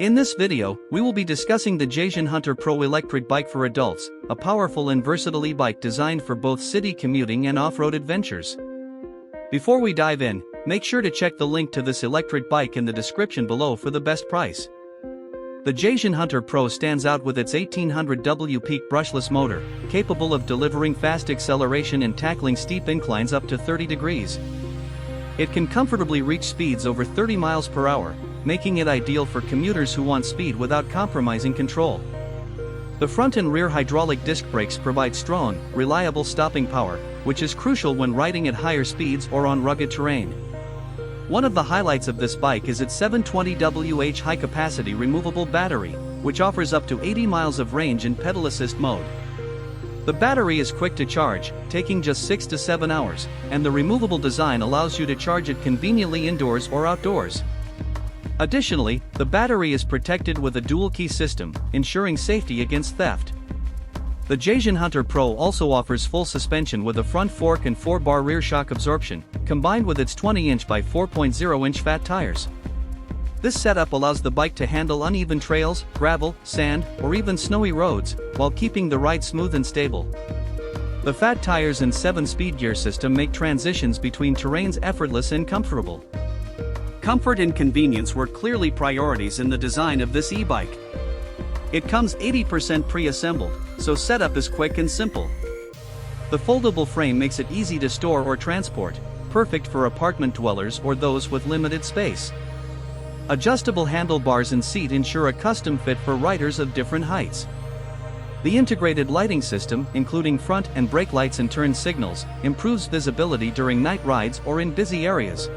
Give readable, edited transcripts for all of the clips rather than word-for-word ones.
In this video, we will be discussing the Jasion Hunter Pro electric bike for adults, a powerful and versatile e-bike designed for both city commuting and off-road adventures. Before we dive in, make sure to check the link to this electric bike in the description below for the best price. The Jasion Hunter Pro stands out with its 1800W peak brushless motor, capable of delivering fast acceleration and tackling steep inclines up to 30 degrees. It can comfortably reach speeds over 30 miles per hour, making it ideal for commuters who want speed without compromising control. The front and rear hydraulic disc brakes provide strong, reliable stopping power, which is crucial when riding at higher speeds or on rugged terrain. One of the highlights of this bike is its 720Wh high-capacity removable battery, which offers up to 80 miles of range in pedal assist mode. The battery is quick to charge, taking just 6 to 7 hours, and the removable design allows you to charge it conveniently indoors or outdoors. Additionally, the battery is protected with a dual-key system, ensuring safety against theft. The Jasion Hunter Pro also offers full suspension with a front fork and 4-bar rear shock absorption, combined with its 20-inch by 4.0-inch fat tires. This setup allows the bike to handle uneven trails, gravel, sand, or even snowy roads, while keeping the ride smooth and stable. The fat tires and 7-speed gear system make transitions between terrains effortless and comfortable. Comfort and convenience were clearly priorities in the design of this e-bike. It comes 80% pre-assembled, so setup is quick and simple. The foldable frame makes it easy to store or transport, perfect for apartment dwellers or those with limited space. Adjustable handlebars and seat ensure a custom fit for riders of different heights. The integrated lighting system, including front and brake lights and turn signals, improves visibility during night rides or in busy areas.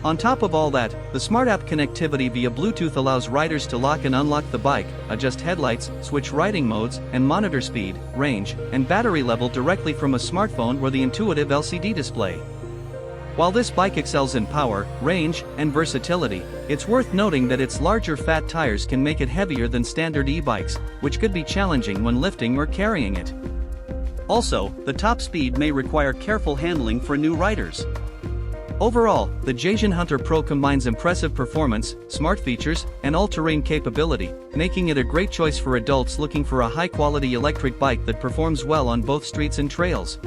On top of all that, the smart app connectivity via Bluetooth allows riders to lock and unlock the bike, adjust headlights, switch riding modes, and monitor speed, range, and battery level directly from a smartphone or the intuitive LCD display. While this bike excels in power, range, and versatility, it's worth noting that its larger fat tires can make it heavier than standard e-bikes, which could be challenging when lifting or carrying it. Also, the top speed may require careful handling for new riders. Overall, the Jasion Hunter Pro combines impressive performance, smart features, and all-terrain capability, making it a great choice for adults looking for a high-quality electric bike that performs well on both streets and trails.